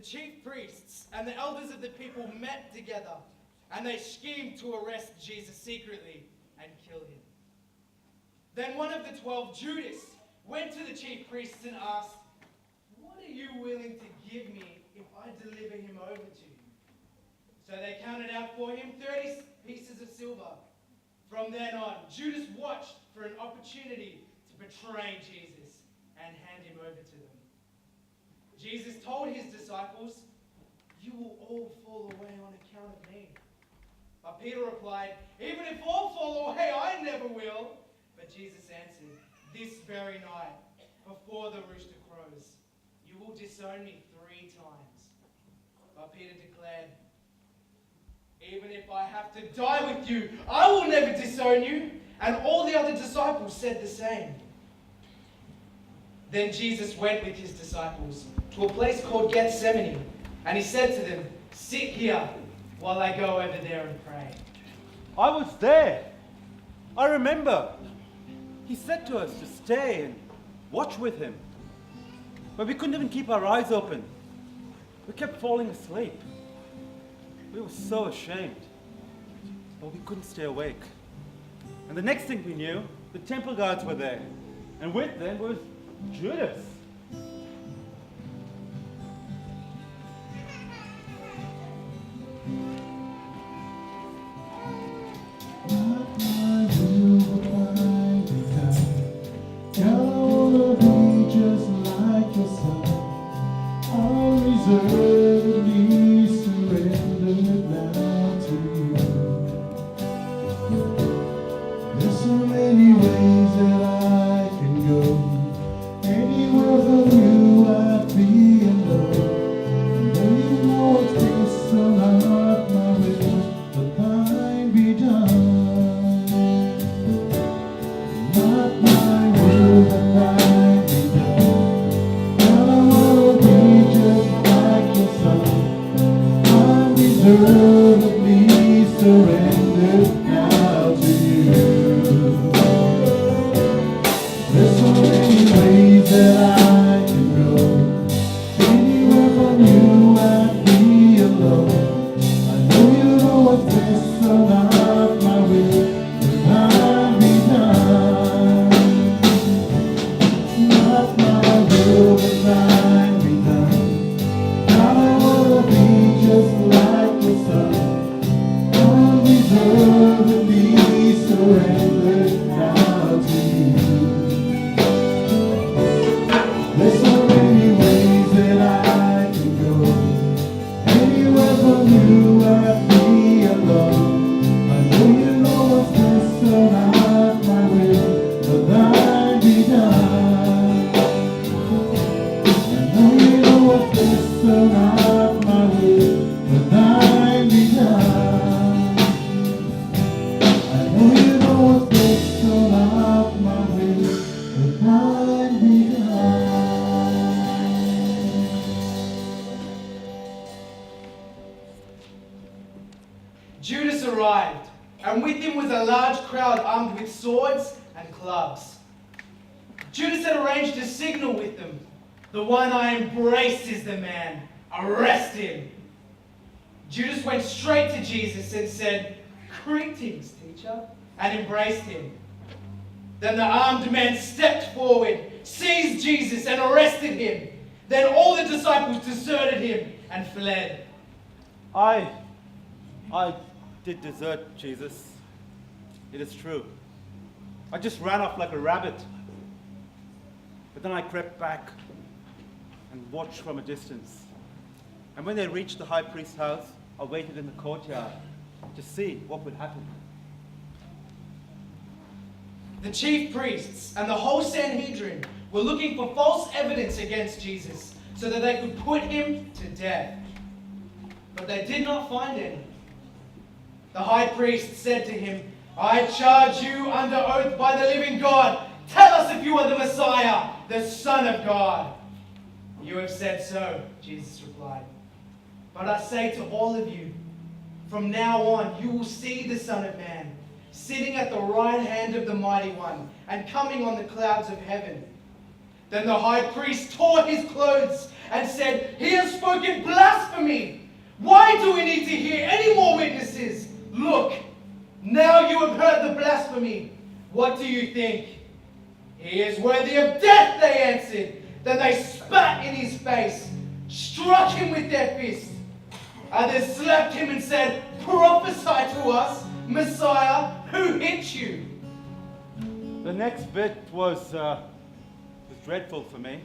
chief priests and the elders of the people met together, and they schemed to arrest Jesus secretly and kill him. Then one of the 12, Judas, went to the chief priests and asked, "What are you willing to give me if I deliver him over to you?" So they counted out for him 30 pieces of silver. From then on, Judas watched for an opportunity to betray Jesus and hand him over to them. Jesus told his disciples, "You will all fall away on account of me." But Peter replied, "Even if all fall away, I never will." But Jesus answered, "This very night, before the rooster crows, you will disown me 3 times. But Peter declared, "Even if I have to die with you, I will never disown you." And all the other disciples said the same. Then Jesus went with his disciples to a place called Gethsemane, and he said to them, "Sit here while I go over there and pray." I was there. I remember. He said to us to stay and watch with him. But we couldn't even keep our eyes open. We kept falling asleep. We were so ashamed. But we couldn't stay awake. And the next thing we knew, the temple guards were there. And with them was Judas. Judas arrived, and with him was a large crowd armed with swords and clubs. Judas had arranged a signal with them. "The one I embrace is the man. Arrest him." Judas went straight to Jesus and said, "Greetings, teacher," and embraced him. Then the armed men stepped forward, seized Jesus, and arrested him. Then all the disciples deserted him and fled. I did desert Jesus. It is true. I just ran off like a rabbit. But then I crept back and watched from a distance. And when they reached the high priest's house, I waited in the courtyard to see what would happen. The chief priests and the whole Sanhedrin were looking for false evidence against Jesus so that they could put him to death. But they did not find any. The high priest said to him, "I charge you under oath by the living God. Tell us if you are the Messiah, the Son of God." "You have said so," Jesus replied. "But I say to all of you, from now on you will see the Son of Man sitting at the right hand of the Mighty One and coming on the clouds of heaven." Then the high priest tore his clothes and said, "He has spoken blasphemy. Why do we need to hear any more witnesses? Look, now you have heard the blasphemy. What do you think?" "He is worthy of death," they answered. Then they spat in his face, struck him with their fists. Others slapped him and said, "Prophesy to us, Messiah, who hit you?" The next bit was dreadful for me.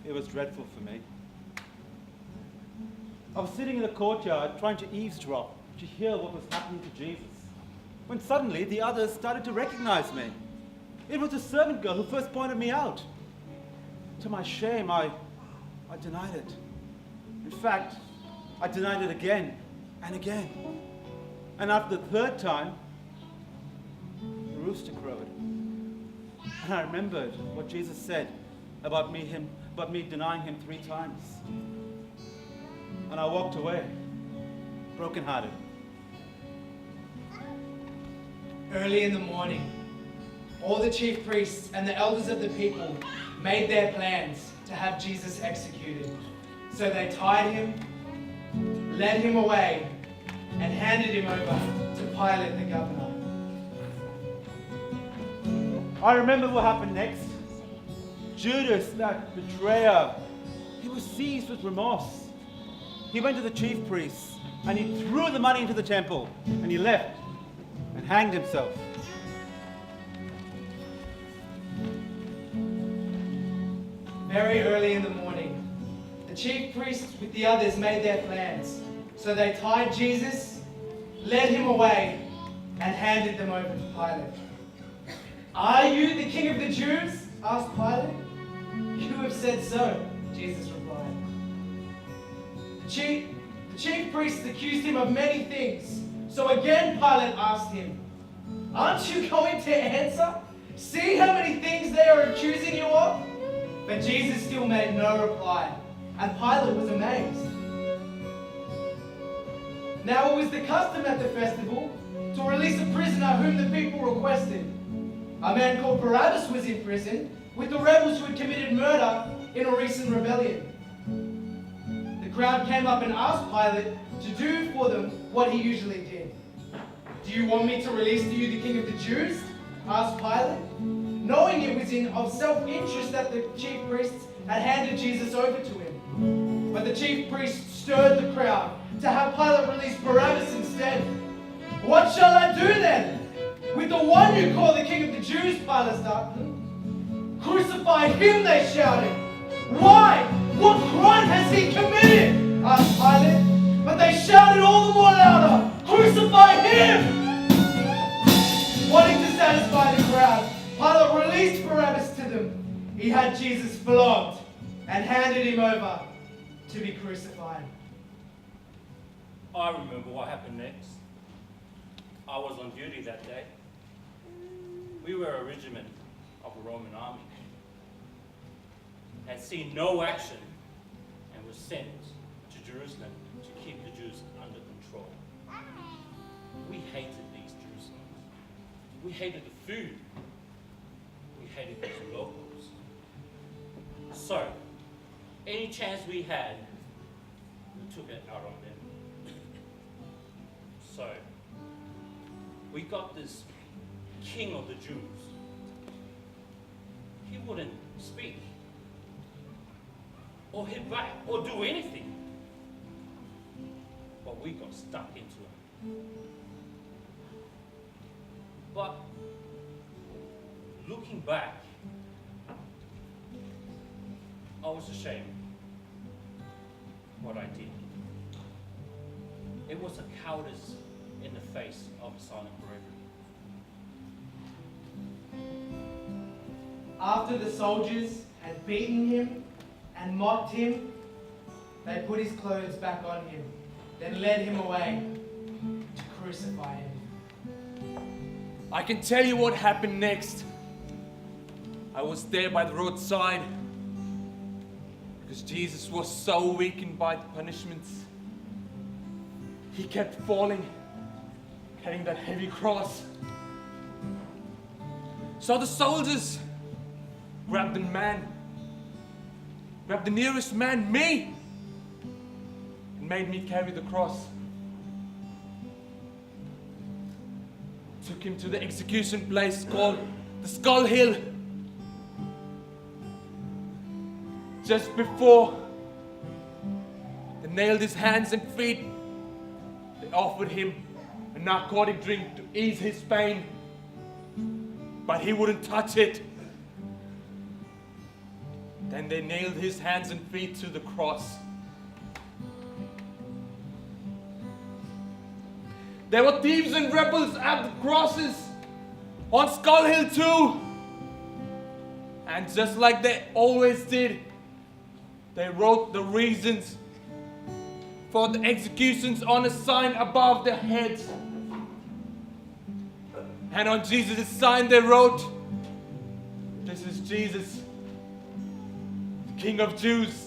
It was dreadful for me. I was sitting in the courtyard trying to eavesdrop to hear what was happening to Jesus, when suddenly the others started to recognize me. It was the servant girl who first pointed me out. To my shame, I denied it. In fact, I denied it again and again. And after the third time, the rooster crowed. And I remembered what Jesus said about me denying him 3 times. And I walked away, brokenhearted. Early in the morning, all the chief priests and the elders of the people made their plans to have Jesus executed. So they tied him, led him away, and handed him over to Pilate the governor. I remember what happened next. Judas, that betrayer, he was seized with remorse. He went to the chief priests and he threw the money into the temple and he left and hanged himself. Very early in the morning, the chief priests with the others made their plans. So they tied Jesus, led him away, and handed them over to Pilate. "Are you the king of the Jews?" asked Pilate. "You have said so," Jesus replied. The chief priests accused him of many things. So again Pilate asked him, "Aren't you going to answer? See how many things they are accusing you of?" But Jesus still made no reply, and Pilate was amazed. Now it was the custom at the festival to release a prisoner whom the people requested. A man called Barabbas was in prison with the rebels who had committed murder in a recent rebellion. The crowd came up and asked Pilate to do for them what he usually did. "Do you want me to release to you the king of the Jews?" asked Pilate, knowing it was of self-interest that the chief priests had handed Jesus over to him. But the chief priests stirred the crowd to have Pilate release Barabbas instead. "What shall I do then with the one you call the king of the Jews?" Pilate asked them. "Crucify him," they shouted. "Why? What crime has he committed?" asked Pilate. But they shouted all the more louder, "Crucify him!" Wanting to satisfy the crowd, Pilate released Barabbas to them. He had Jesus flogged and handed him over to be crucified. I remember what happened next. I was on duty that day. We were a regiment of the Roman army. Had seen no action and was sent to Jerusalem to keep the Jews under control. We hated these Jerusalemans. We hated the food. We hated these locals. So, any chance we had, we took it out on them. So, we got this king of the Jews. He wouldn't speak, or hit back, or do anything. But we got stuck into him. But, looking back, I was ashamed what I did. It was a cowardice in the face of a silent bravery. After the soldiers had beaten him and mocked him, they put his clothes back on him, then led him away to crucify him. I can tell you what happened next. I was there by the roadside because Jesus was so weakened by the punishments. He kept falling, carrying that heavy cross. So the soldiers grabbed the man grabbed the nearest man, me, and made me carry the cross. Took him to the execution place called the Skull Hill. Just before they nailed his hands and feet, they offered him a narcotic drink to ease his pain, but he wouldn't touch it. Then they nailed his hands and feet to the cross. There were thieves and rebels at the crosses on Skull Hill too. And just like they always did, they wrote the reasons for the executions on a sign above their heads. And on Jesus' sign they wrote, "This is Jesus, the King of Jews."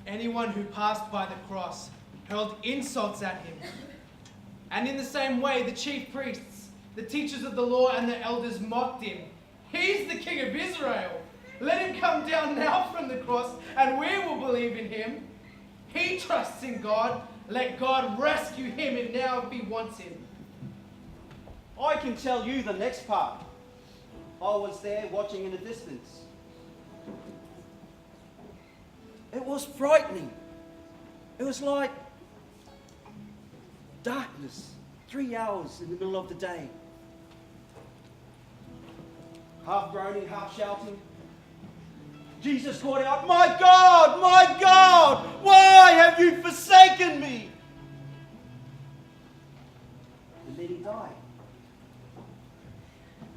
Anyone who passed by the cross hurled insults at him. And in the same way, the chief priests, the teachers of the law, and the elders mocked him. "He's the King of Israel. Let him come down now from the cross, and we will believe in him. He trusts in God. Let God rescue him if he wants him." I can tell you the next part. I was there watching in the distance. It was frightening. It was like darkness, 3 hours in the middle of the day. Half groaning, half shouting. Jesus called out, my God, why have you forsaken me?" And then he died.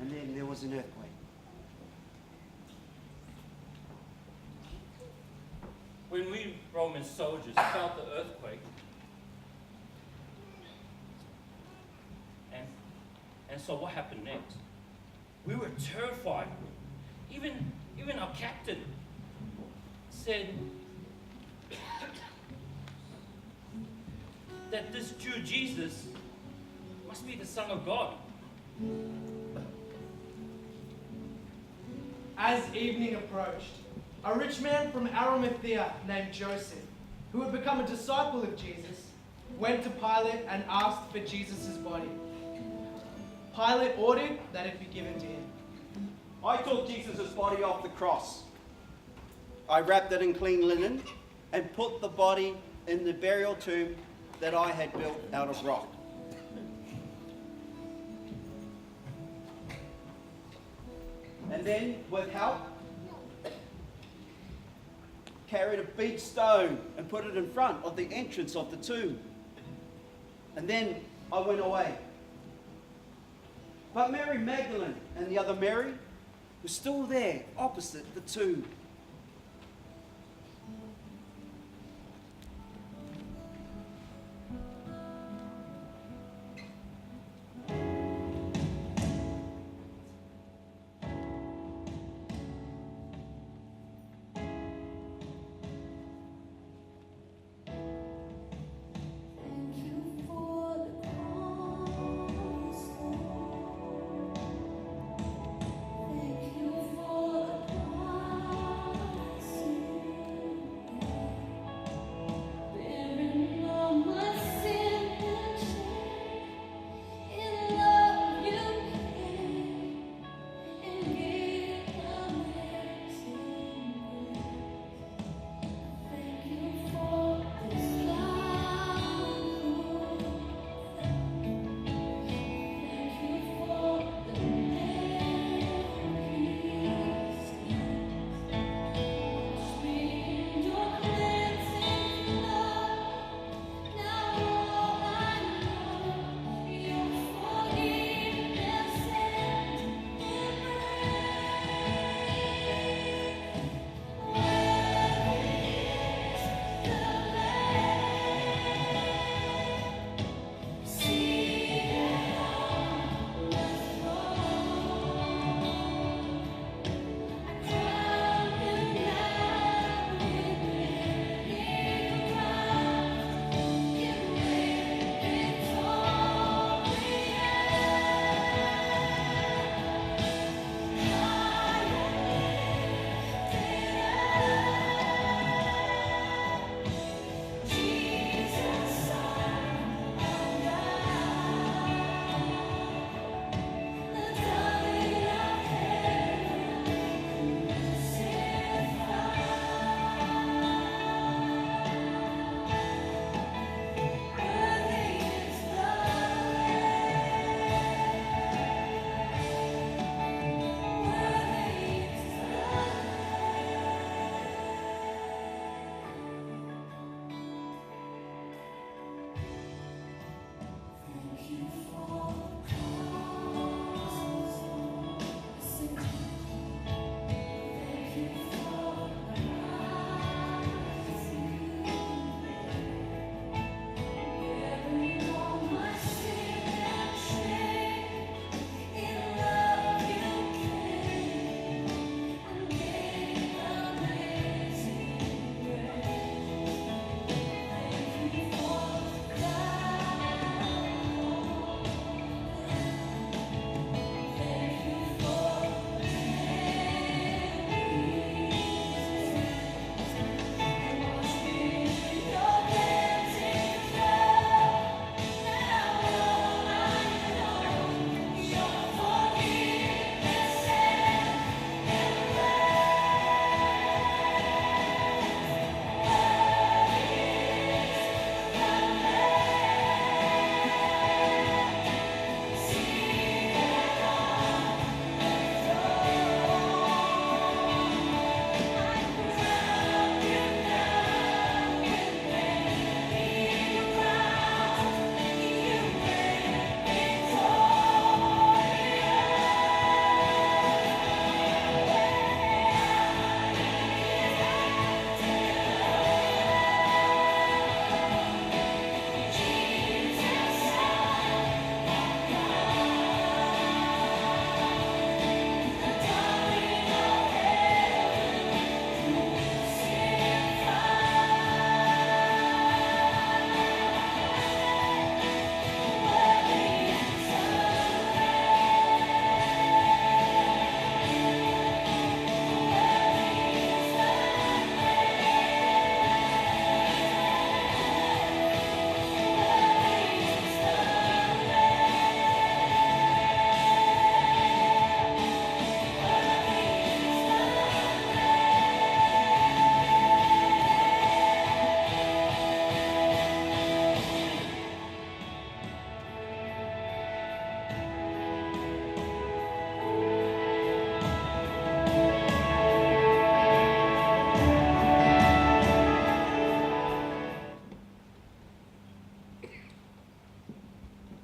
And then there was an earthquake. when we Roman soldiers felt the earthquake, and so what happened next? We were terrified. Even our captain said that this Jew Jesus must be the Son of God. As evening approached, a rich man from Arimathea named Joseph, who had become a disciple of Jesus, went to Pilate and asked for Jesus' body. Pilate ordered that it be given to him. I took Jesus' body off the cross. I wrapped it in clean linen and put the body in the burial tomb that I had built out of rock. And then, with help, carried a big stone and put it in front of the entrance of the tomb. And then I went away. But Mary Magdalene and the other Mary were still there opposite the tomb.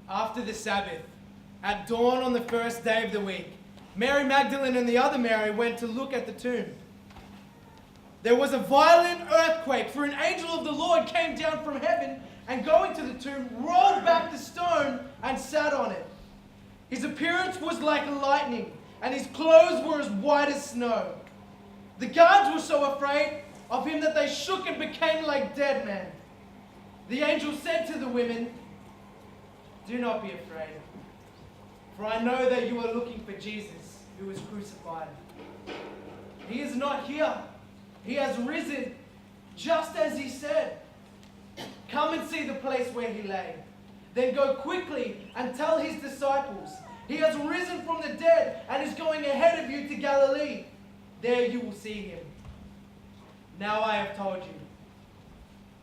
After the Sabbath, at dawn on the first day of the week, Mary Magdalene and the other Mary went to look at the tomb. There was a violent earthquake, for an angel of the Lord came down from heaven and going to the tomb, rolled back the stone and sat on it. His appearance was like lightning, and his clothes were as white as snow. The guards were so afraid of him that they shook and became like dead men. The angel said to the women, "Do not be afraid, for I know that you are looking for Jesus, who was crucified. He is not here. He has risen, just as he said. Come and see the place where he lay. Then go quickly and tell his disciples, he has risen from the dead and is going ahead of you to Galilee. There you will see him. Now I have told you."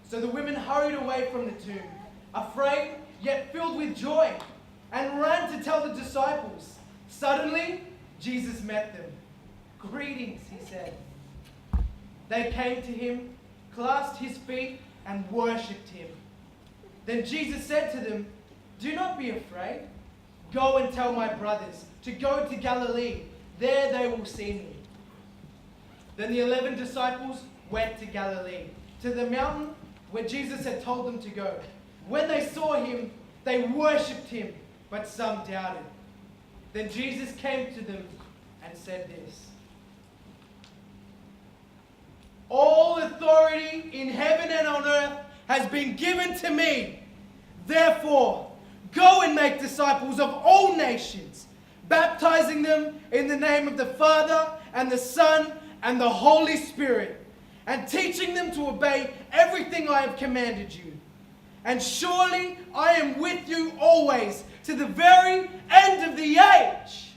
So the women hurried away from the tomb, afraid yet filled with joy, and ran to tell the disciples. Suddenly, Jesus met them. "Greetings," he said. They came to him, clasped his feet, and worshipped him. Then Jesus said to them, "Do not be afraid. Go and tell my brothers to go to Galilee. There they will see me." Then the 11 disciples went to Galilee, to the mountain where Jesus had told them to go. When they saw him, they worshipped him, but some doubted. Then Jesus came to them and said this, "All authority in heaven and on earth has been given to me. Therefore, go and make disciples of all nations, baptizing them in the name of the Father and the Son and the Holy Spirit, and teaching them to obey everything I have commanded you. And surely I am with you always to the very end of the age."